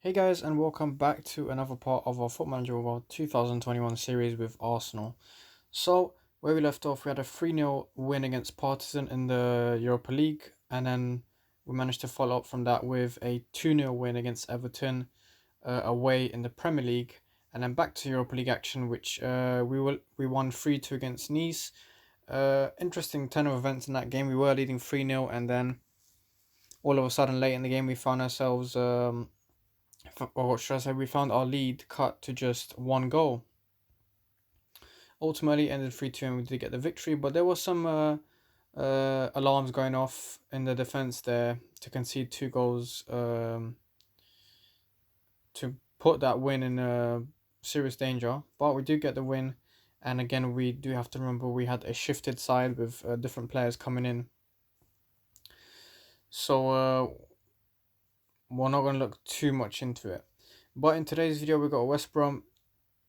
Hey guys, and welcome back to another part of our Football Manager World 2021 series with Arsenal. So, where we left off, we had a 3-0 win against Partizan in the Europa League, and then we managed to follow up from that with a 2-0 win against Everton away in the Premier League, and then back to Europa League action, which we won 3-2 against Nice. Interesting turn of events in that game. We were leading 3-0, and then all of a sudden, late in the game, we found ourselves. Or what should I say, we found our lead cut to just one goal. Ultimately ended 3-2 and we did get the victory, but there was some alarms going off in the defence there to concede 2 goals to put that win in serious danger. But we do get the win, and again we do have to remember we had a shifted side with different players coming in. So we're not going to look too much into it. But in today's video, we got West Brom,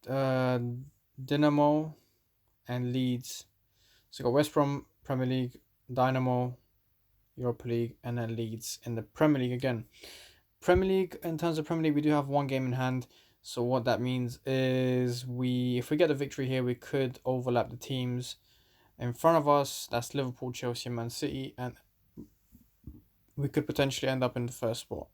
Dynamo, and Leeds. So we got West Brom, Premier League, Dynamo, Europa League, and then Leeds in the Premier League again. Premier League, in terms of Premier League, we do have one game in hand. So what that means is if we get the victory here, we could overlap the teams in front of us. That's Liverpool, Chelsea, and Man City, and we could potentially end up in the first spot.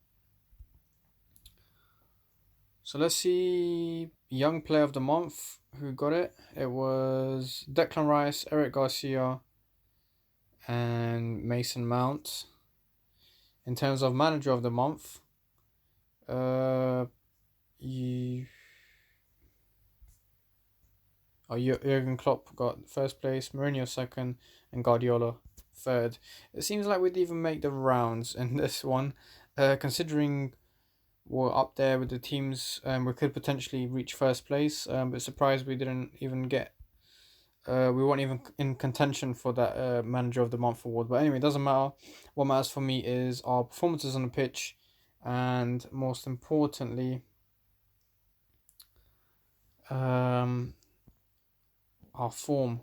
So let's see, Young Player of the Month, who got it? It was Declan Rice, Eric Garcia, and Mason Mount. In terms of Manager of the Month, Jurgen Klopp got first place, Mourinho second, and Guardiola third. It seems like we'd even make the rounds in this one, considering we're up there with the teams, and we could potentially reach first place. But surprised we didn't even get. We weren't even in contention for that Manager of the Month award. But anyway, it doesn't matter. What matters for me is our performances on the pitch, and most importantly, our form.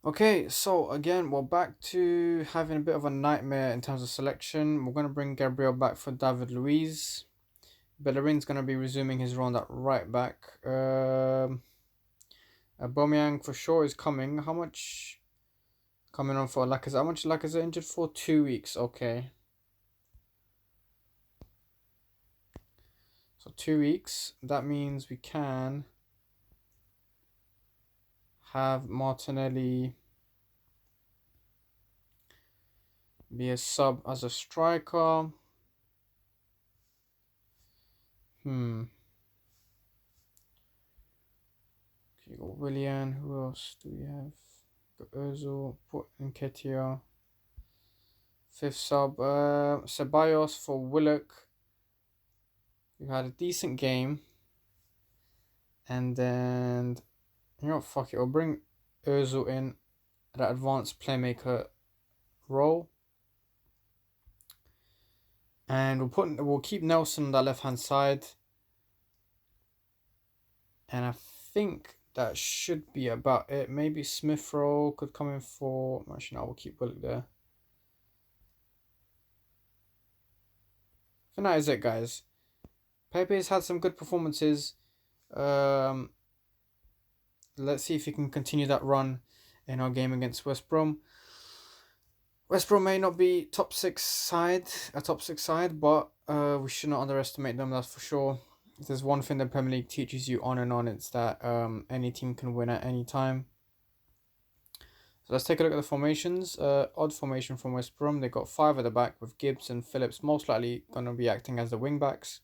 Okay, so again, we're back to having a bit of a nightmare in terms of selection. We're going to bring Gabriel back for David Luiz. Bellerin's going to be resuming his run at right back. Aubameyang for sure is coming. How much coming on for Lacazette? How much Lacazette injured for? 2 weeks. Okay. So 2 weeks. That means we can have Martinelli be a sub as a striker. Okay, you got Willian. Who else do we have? Got Ozil, put Nketiah. Fifth sub, Ceballos for Willock. We had a decent game. And then, you know what, fuck it. We'll bring Ozil in at that advanced playmaker role. And we'll keep Nelson on that left hand side. And I think that should be about it. Maybe Smith Rowe could come in for. Actually, no, we'll keep Willock there. So that is it, guys. Pepe's had some good performances. Let's see if he can continue that run in our game against West Brom. West Brom may not be a top six side, but we should not underestimate them, that's for sure. If there's one thing the Premier League teaches you on and on, it's that any team can win at any time. So let's take a look at the formations. Odd formation from West Brom. They got 5 at the back with Gibbs and Phillips most likely going to be acting as the wing backs.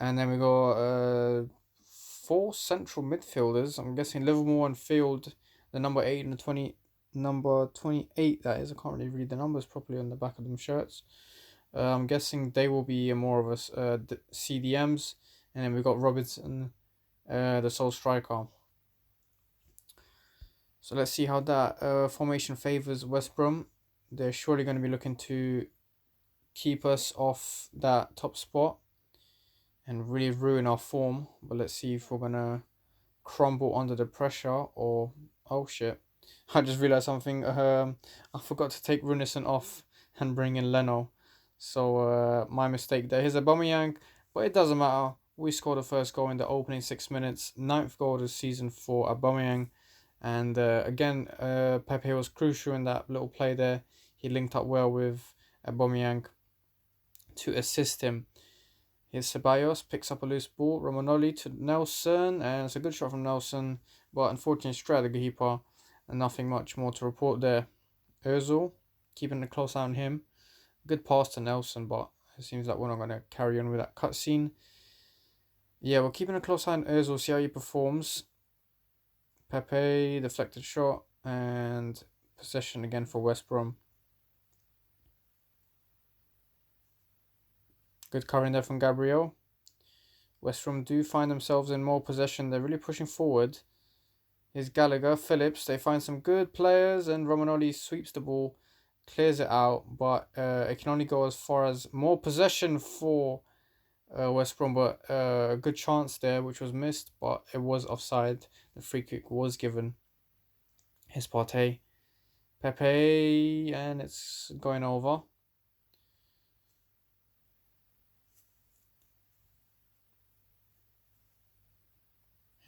And then we got 4 central midfielders. I'm guessing Livermore and Field, the number 8 and the number 28, that is. I can't really read the numbers properly on the back of them shirts. I'm guessing they will be more of us CDMs. And then we got Robinson, the sole striker. So let's see how that formation favors West Brom. They're surely going to be looking to keep us off that top spot and really ruin our form. But let's see if we're going to crumble under the pressure or... Oh shit. I just realised something. I forgot to take Runison off and bring in Leno. So my mistake there. Here's Aubameyang, but it doesn't matter. We scored the first goal in the opening 6 minutes. Ninth goal of the season for Aubameyang. And again, Pepe was crucial in that little play there. He linked up well with Aubameyang to assist him. Here's Ceballos, picks up a loose ball. Romagnoli to Nelson, and it's a good shot from Nelson, but unfortunately straight at the keeper, and nothing much more to report there. Ozil, keeping a close eye on him. Good pass to Nelson, but it seems like we're not going to carry on with that cutscene. Yeah, we're keeping a close eye on Ozil, see how he performs. Pepe, deflected shot, and possession again for West Brom. Good covering there from Gabriel. West Brom do find themselves in more possession. They're really pushing forward. Here's Gallagher, Phillips. They find some good players, and Romagnoli sweeps the ball, clears it out, but it can only go as far as more possession for West Brom, but a good chance there, which was missed, but it was offside. The free kick was given. Here's Partey. Pepe, and it's going over.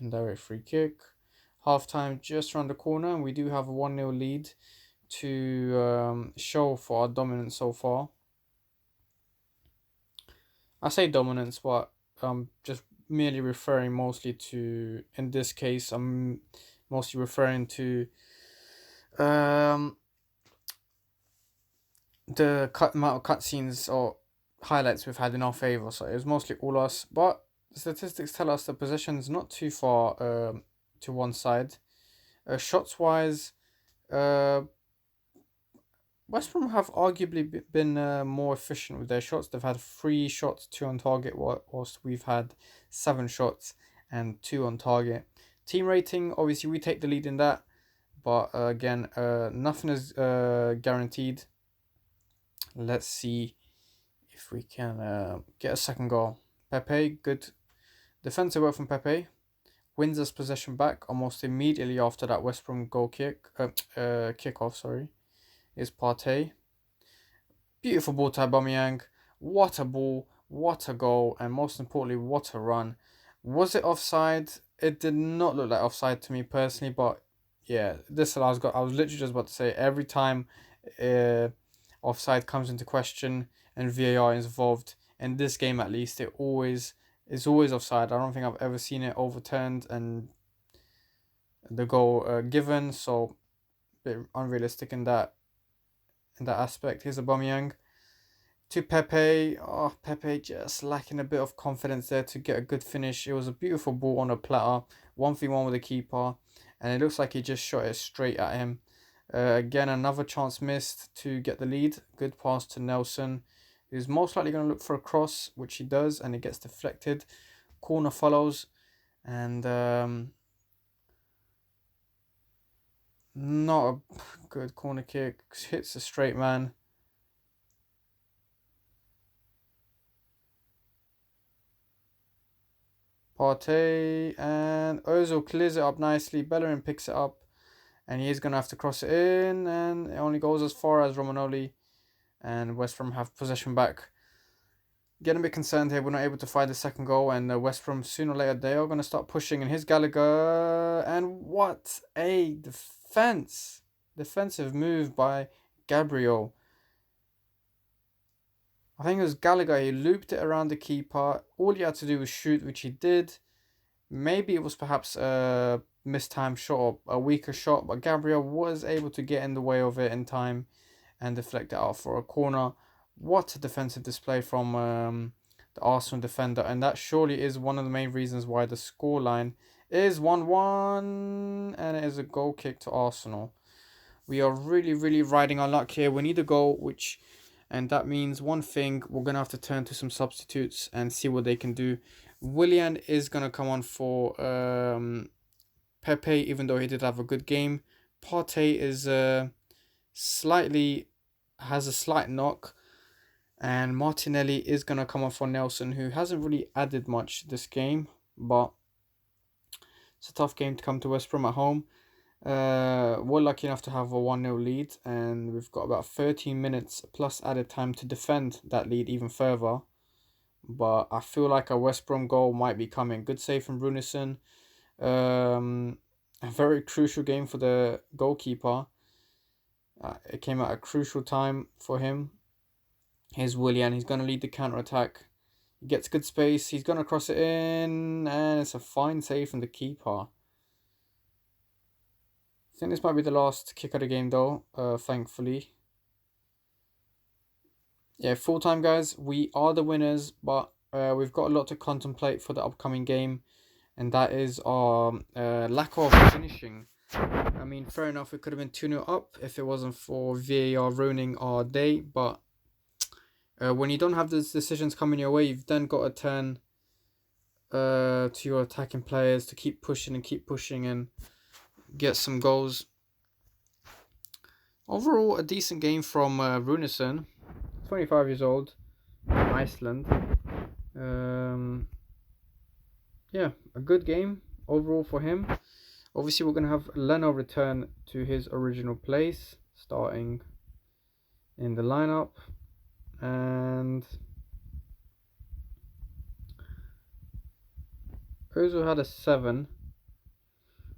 Indirect free kick. Half time just around the corner, and we do have a 1-0 lead to show for our dominance so far. I say dominance, but I'm just merely referring mostly to, in this case, I'm mostly referring to the amount of cutscenes or highlights we've had in our favour. So it was mostly all us, but the statistics tell us the possession's not too far to one side. Shots wise, West Brom have arguably been more efficient with their shots. They've had 3 shots, 2 on target, whilst we've had 7 shots and 2 on target. Team rating, obviously we take the lead in that, but again, nothing is guaranteed. Let's see if we can get a second goal. Pepe, good defensive work from Pepe. Wins us possession back almost immediately after that West Brom goal kickoff. Sorry, is Partey. Beautiful ball to Aubameyang. What a ball! What a goal! And most importantly, what a run! Was it offside? It did not look like offside to me personally, but yeah, this I was literally just about to say, every time offside comes into question and VAR is involved, in this game at least, it's always offside. I don't think I've ever seen it overturned and the goal given, so a bit unrealistic in that aspect. Here's Aubameyang to Pepe. Oh, Pepe just lacking a bit of confidence there to get a good finish. It was a beautiful ball on a platter, 1v1 with the keeper, and it looks like he just shot it straight at him. Again, another chance missed to get the lead. Good pass to Nelson, who's most likely going to look for a cross, which he does, and it gets deflected. Corner follows, and not a good corner kick. Hits a straight man. Partey, and Ozil clears it up nicely. Bellerin picks it up, and he is going to have to cross it in, and it only goes as far as Romagnoli, and West Brom have possession back. Getting a bit concerned here, we're not able to find the second goal, and West Brom sooner or later they are going to start pushing. And here's Gallagher, and what a defensive move by Gabriel. I think it was Gallagher. He looped it around the keeper. All he had to do was shoot, which he did. Maybe it was perhaps a mistimed shot or a weaker shot, but Gabriel was able to get in the way of it in time and deflect it out for a corner. What a defensive display from the Arsenal defender, and that surely is one of the main reasons why the scoreline is 1-1, and it is a goal kick to Arsenal. We are really, really riding our luck here. We need a goal, and that means one thing: we're gonna have to turn to some substitutes and see what they can do. Willian is gonna come on for Pepe, even though he did have a good game. Partey is has a slight knock, and Martinelli is gonna come on for Nelson, who hasn't really added much this game, but it's a tough game to come to West Brom at home. We're lucky enough to have a 1-0 lead, and we've got about 13 minutes plus added time to defend that lead even further. But I feel like a West Brom goal might be coming. Good save from Brunison. A very crucial game for the goalkeeper. It came at a crucial time for him. Here's Willian. He's going to lead the counter-attack. He gets good space. He's going to cross it in. And it's a fine save from the keeper. I think this might be the last kick of the game though, thankfully. Yeah, full time, guys. We are the winners, but we've got a lot to contemplate for the upcoming game. And that is our lack of finishing. I mean, fair enough, it could have been 2-0 up if it wasn't for VAR ruining our day. But when you don't have those decisions coming your way, you've then got to turn to your attacking players to keep pushing and get some goals. Overall, a decent game from Runesen, 25 years old, from Iceland. Yeah, a good game overall for him. Obviously, we're going to have Leno return to his original place, starting in the lineup. And Ozil had a 7.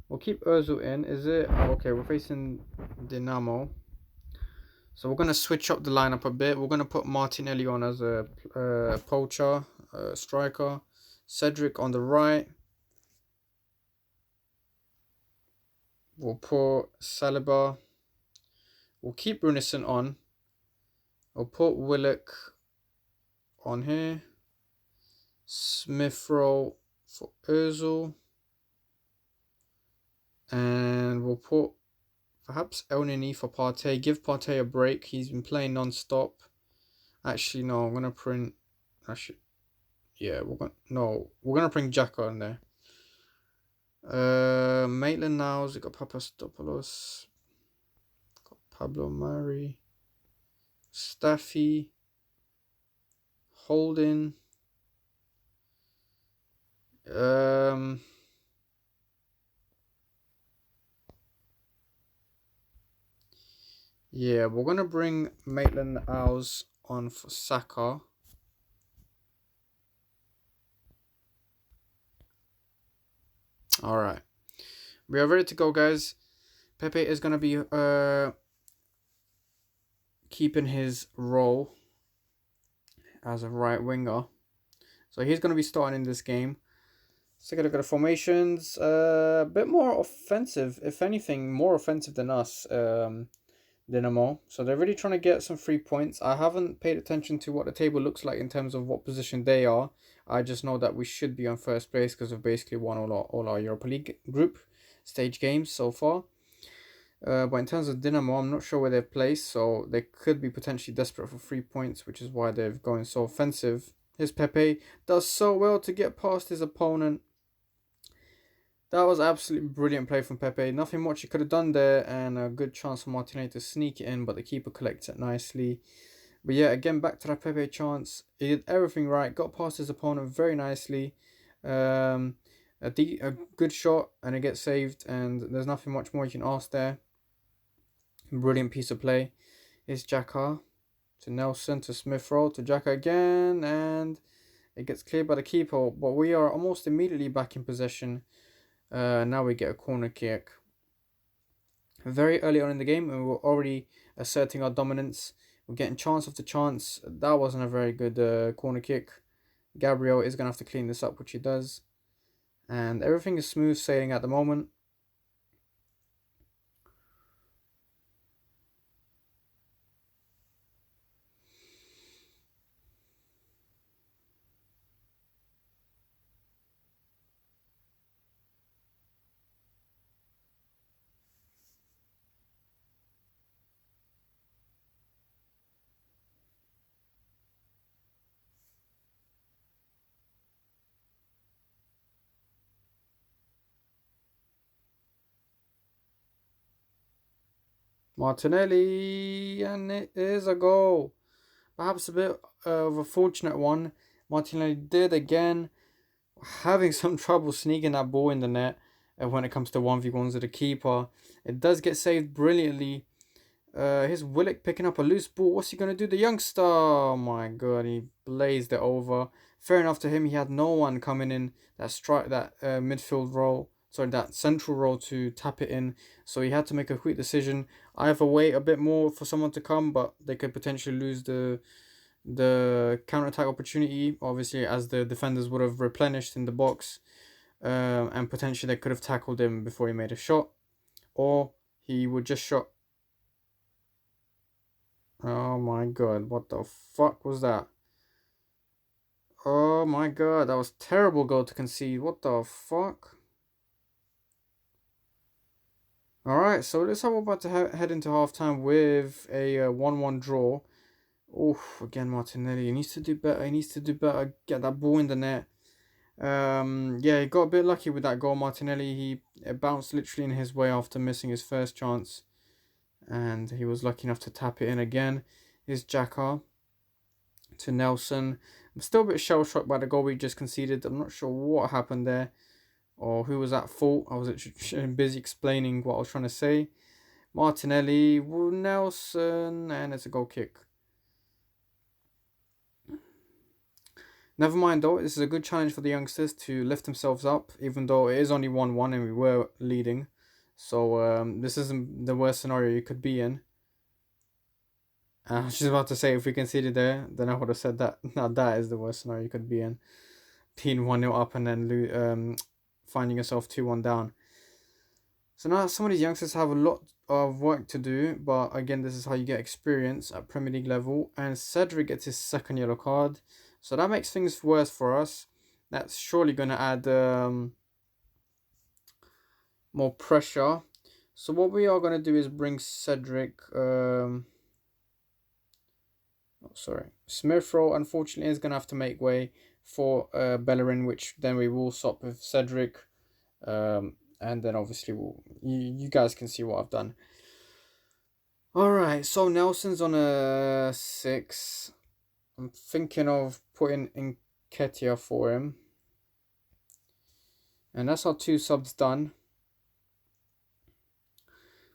We'll keep Ozil in. Is it? Oh, okay, we're facing Dinamo. So we're going to switch up the lineup a bit. We're going to put Martinelli on as a poacher, striker. Cedric on the right. We'll put Saliba. We'll keep Brunison on. I'll put Willock on here. Smith Rowe for Ozil. And we'll put perhaps El Nini for Partey. Give Partey a break. He's been playing non-stop. Actually, no, I'm going to print... Yeah, we're going to bring Xhaka in there. Maitland-Niles, we've got Papastopoulos. Got Pablo Mari. Staffy. Holding. Yeah, we're going to bring Maitland-Niles on for Saka. Alright. We are ready to go, guys. Pepe is going to be keeping his role as a right winger. So he's going to be starting in this game. Let's take a look at the formations. A bit more offensive, if anything, more offensive than us, Dinamo. So they're really trying to get some 3 points. I haven't paid attention to what the table looks like in terms of what position they are. I just know that we should be on first place because we've basically won all our Europa League group stage games so far. But in terms of Dinamo, I'm not sure where they're placed, so they could be potentially desperate for 3 points, which is why they're going so offensive. Here's Pepe, does so well to get past his opponent. That was absolutely brilliant play from Pepe. Nothing much he could have done there, and a good chance for Martinelli to sneak it in, but the keeper collects it nicely. But yeah, again, back to that Pepe chance. He did everything right, got past his opponent very nicely. A good shot, and it gets saved, and there's nothing much more you can ask there. Brilliant piece of play. Here's Xhaka to Nelson to Smith Rowe to Xhaka again, and it gets cleared by the keeper. But we are almost immediately back in possession. Now we get a corner kick. Very early on in the game, and we're already asserting our dominance. We're getting chance after chance. That wasn't a very good corner kick. Gabriel is going to have to clean this up, which he does. And everything is smooth sailing at the moment. Martinelli, and it is a goal. Perhaps a bit of a fortunate one. Martinelli did again, having some trouble sneaking that ball in the net. when it comes to 1v1s with the keeper. It does get saved brilliantly. Here's Willock picking up a loose ball. What's he going to do? The youngster! Oh my god, he blazed it over. Fair enough to him, he had no one coming in that midfield role. Sorry, that central role to tap it in. So he had to make a quick decision. Either wait a bit more for someone to come, but they could potentially lose the counter-attack opportunity, obviously, as the defenders would have replenished in the box, and potentially they could have tackled him before he made a shot, or he would just shot. Oh my god, what the fuck was that? Oh my god, that was terrible goal to concede. What the fuck? Alright, so let's how we're about to head into halftime with a 1-1 draw. Oof, again Martinelli. He needs to do better. He needs to do better. Get that ball in the net. Yeah, he got a bit lucky with that goal. Martinelli, it bounced literally in his way after missing his first chance. And he was lucky enough to tap it in again. Here's Xhaka to Nelson. I'm still a bit shell-shocked by the goal we just conceded. I'm not sure what happened there or who was at fault. I was busy explaining what I was trying to say. Martinelli, Nelson, and it's a goal kick. Never mind though, this is a good challenge for the youngsters to lift themselves up, even though it is only 1-1 and we were leading. So this isn't the worst scenario you could be in. I was just about to say, if we conceded there, then I would have said that. Now that is the worst scenario you could be in. Being 1-0 up and then finding yourself 2-1 down. So now some of these youngsters have a lot of work to do, but again, this is how you get experience at Premier League level. And Cedric gets his second yellow card. So that makes things worse for us. That's surely going to add more pressure. So what we are going to do is bring Cedric... Smith Rowe, unfortunately, is going to have to make way for Bellerin, which then we will swap with Cedric. And then obviously you guys can see what I've done. Alright, so Nelson's on a 6. I'm thinking of putting Nketiah for him. And that's our 2 subs done.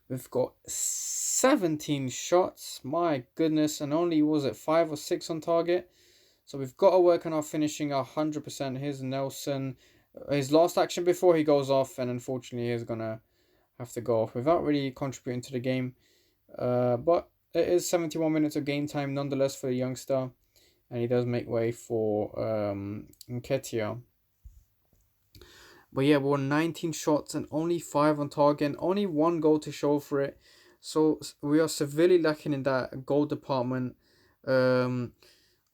We've got 17 shots. My goodness. And only, was it 5 or 6 on target? So we've got to work on our finishing 100%. Here's Nelson. His last action before he goes off. And unfortunately, he's going to have to go off without really contributing to the game. But it is 71 minutes of game time nonetheless for the youngster. And he does make way for Nketiah. But yeah, we're on 19 shots and only 5 on target and only 1 goal to show for it. So we are severely lacking in that goal department.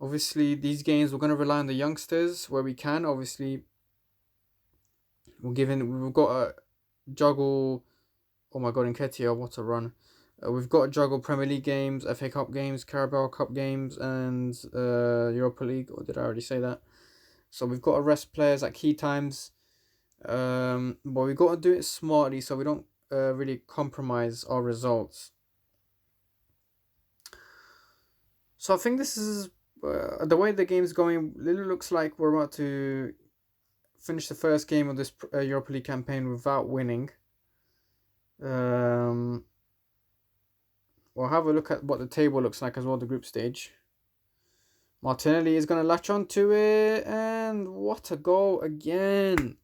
Obviously, these games we're going to rely on the youngsters where we can. Obviously, we've got to juggle. Oh my god, Nketiah, what a run! We've got to juggle Premier League games, FA Cup games, Carabao Cup games, and Europa League. Or did I already say that? So we've got to rest players at key times. But we've got to do it smartly so we don't really compromise our results. So I think this is the way the game's going. It looks like we're about to finish the first game of this Europa League campaign without winning. We'll have a look at what the table looks like as well, the group stage. Martinelli is going to latch on to it, and what a goal again.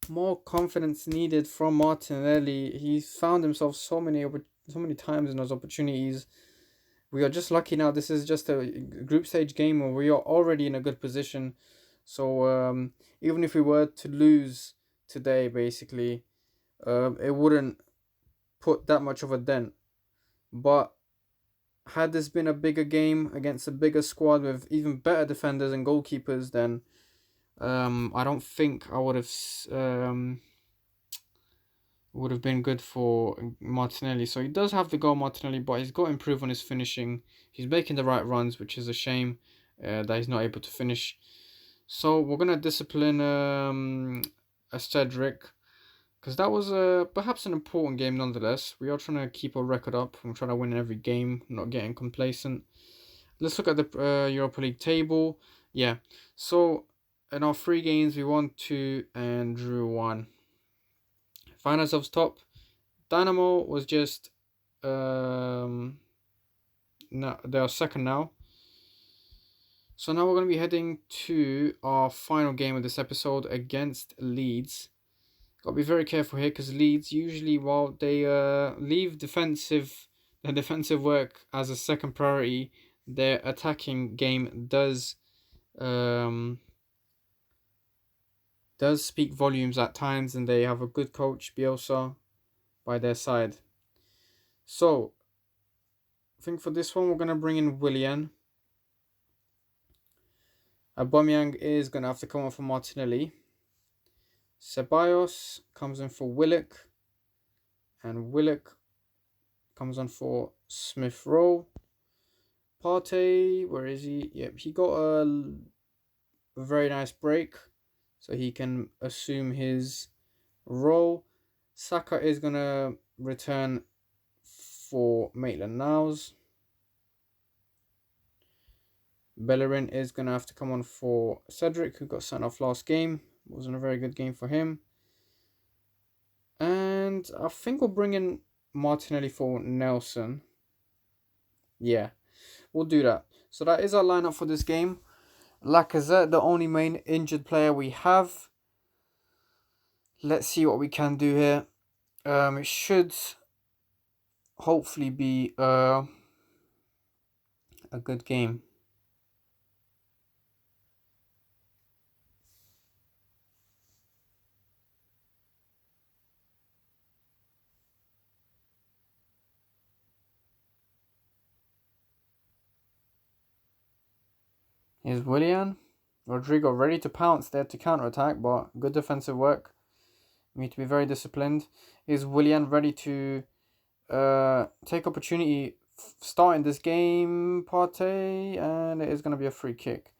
More confidence needed from Martinelli. He's found himself so many times in those opportunities. We are just lucky now. This is just a group stage game where we are already in a good position. So even if we were to lose today, basically, it wouldn't put that much of a dent. But had this been a bigger game against a bigger squad with even better defenders and goalkeepers, then I don't think I would have been good for Martinelli. So he does have the goal, Martinelli, but he's got to improve on his finishing. He's making the right runs, which is a shame that he's not able to finish. So we're going to discipline a Cedric, because that was perhaps an important game nonetheless. We are trying to keep our record up. We're trying to win every game, not getting complacent. Let's look at the Europa League table. Yeah, so in our 3 games, we won 2 and drew 1. find ourselves top. Dynamo was just no, they are second now. So now we're going to be heading to our final game of this episode against Leeds. Got to be very careful here because Leeds usually, while they leave their defensive work as a second priority, their attacking game does speak volumes at times, and they have a good coach, Bielsa, by their side. So I think for this one we're going to bring in Willian. Aubameyang is going to have to come on for Martinelli. Ceballos comes in for Willock. And Willock comes on for Smith Rowe. Partey, where is he? Yep, he got a very nice break, so he can assume his role. Saka is going to return for Maitland-Niles. Bellerin is going to have to come on for Cedric, who got sent off last game. Wasn't a very good game for him. And I think we'll bring in Martinelli for Nelson. Yeah, we'll do that. So that is our lineup for this game. Lacazette, the only main injured player we have. Let's see what we can do here. It should hopefully be a good game. Here's Willian. Rodrigo ready to pounce there to counter-attack, but good defensive work. We need to be very disciplined. Is Willian ready to take opportunity starting this game, Partey? And it is going to be a free kick.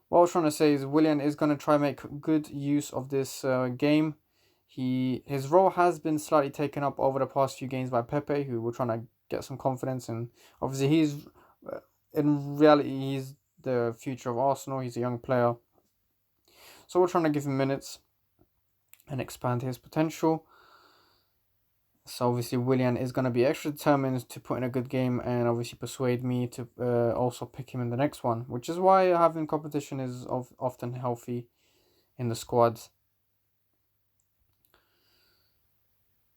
What I was trying to say is Willian is going to try and make good use of this game. His role has been slightly taken up over the past few games by Pepe, who we're trying to get some confidence in. Obviously, in reality, he's the future of Arsenal. He's a young player. So we're trying to give him minutes and expand his potential. So obviously Willian is going to be extra determined to put in a good game and obviously persuade me to also pick him in the next one, which is why having competition is often healthy in the squad.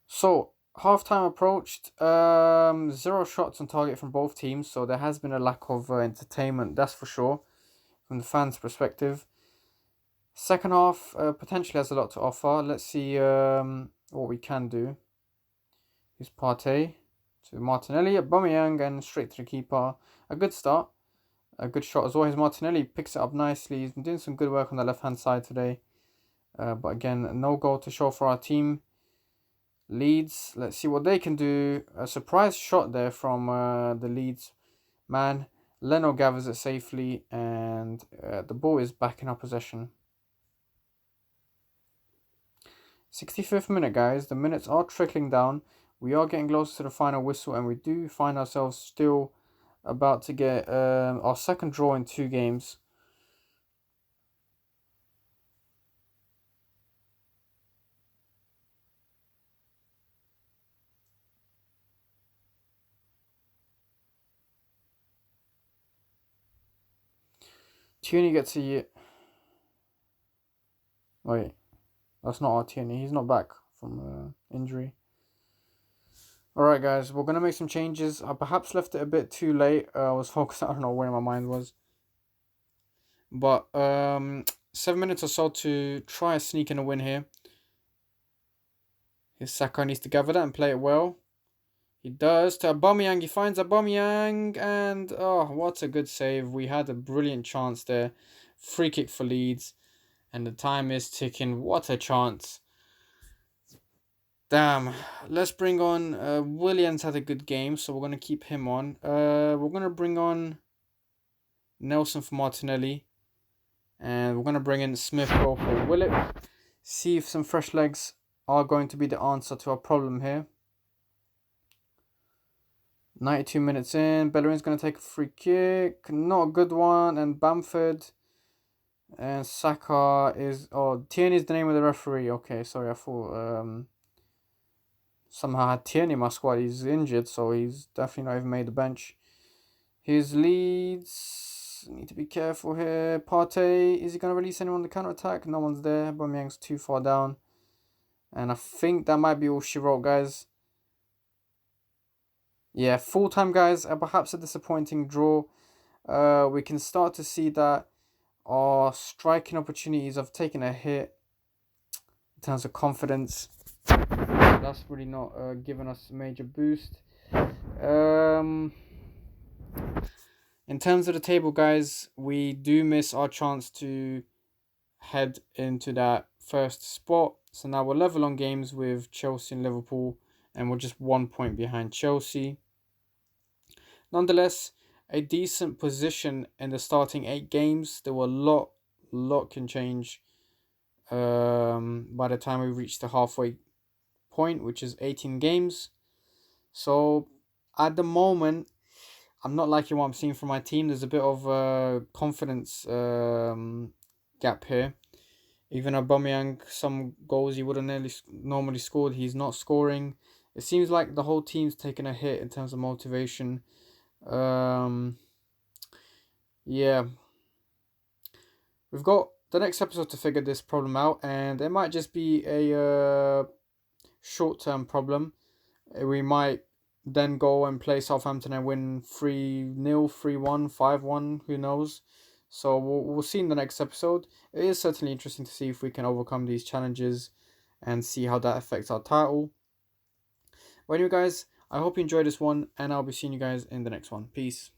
So half-time approached, 0 shots on target from both teams, so there has been a lack of entertainment, that's for sure, from the fans' perspective. Second half potentially has a lot to offer. Let's see what we can do. Here's Partey to Martinelli, Aubameyang, and straight to the keeper. A good start, a good shot as well. Here's Martinelli, picks it up nicely. He's been doing some good work on the left-hand side today. But again, no goal to show for our team. Leeds, let's see what they can do. A surprise shot there from the Leeds man. Leno gathers it safely, and the ball is back in our possession. 65th minute, guys. The minutes are trickling down. We are getting close to the final whistle, and we do find ourselves still about to get our second draw in 2 games. Tierney gets a... Wait, that's not our Tierney. He's not back from injury. Alright guys, we're going to make some changes. I perhaps left it a bit too late. I was focused, I don't know where my mind was. But 7 minutes or so to try and sneak in a win here. His Saka needs to gather that and play it well. He does to Aubameyang. He finds Aubameyang, and oh, what a good save. We had a brilliant chance there. Free kick for Leeds, and the time is ticking. What a chance. Damn. Let's bring on Williams. Had a good game, so we're going to keep him on. We're going to bring on Nelson for Martinelli, and we're going to bring in Smith Rowe for Willock. See if some fresh legs are going to be the answer to our problem here. 92 minutes in. Bellerin's going to take a free kick. Not a good one. And Bamford. And Saka is... Oh, Tierney is the name of the referee. Okay, sorry. I thought somehow had Tierney in my squad. He's injured, so he's definitely not even made the bench. His leads, need to be careful here. Partey, is he going to release anyone on the counter attack? No one's there. Aubameyang's too far down. And I think that might be all she wrote, guys. Yeah, full time, guys. Perhaps a disappointing draw. We can start to see that our striking opportunities have taken a hit in terms of confidence. That's really not giving us a major boost. In terms of the table, guys, we do miss our chance to head into that first spot. So now we're level on games with Chelsea and Liverpool, and we're just 1 point behind Chelsea. Nonetheless, a decent position in the starting 8 games. There were a lot can change by the time we reach the halfway point, which is 18 games. So at the moment, I'm not liking what I'm seeing from my team. There's a bit of confidence gap here. Even Aubameyang, some goals he would have normally scored, he's not scoring. It seems like the whole team's taken a hit in terms of motivation. Yeah. We've got the next episode to figure this problem out, and it might just be a short-term problem. We might then go and play Southampton and win 3-0, 3-1, 5-1, who knows. So we'll see in the next episode. It is certainly interesting to see if we can overcome these challenges and see how that affects our title. Well, anyway, guys, I hope you enjoyed this one, and I'll be seeing you guys in the next one. Peace.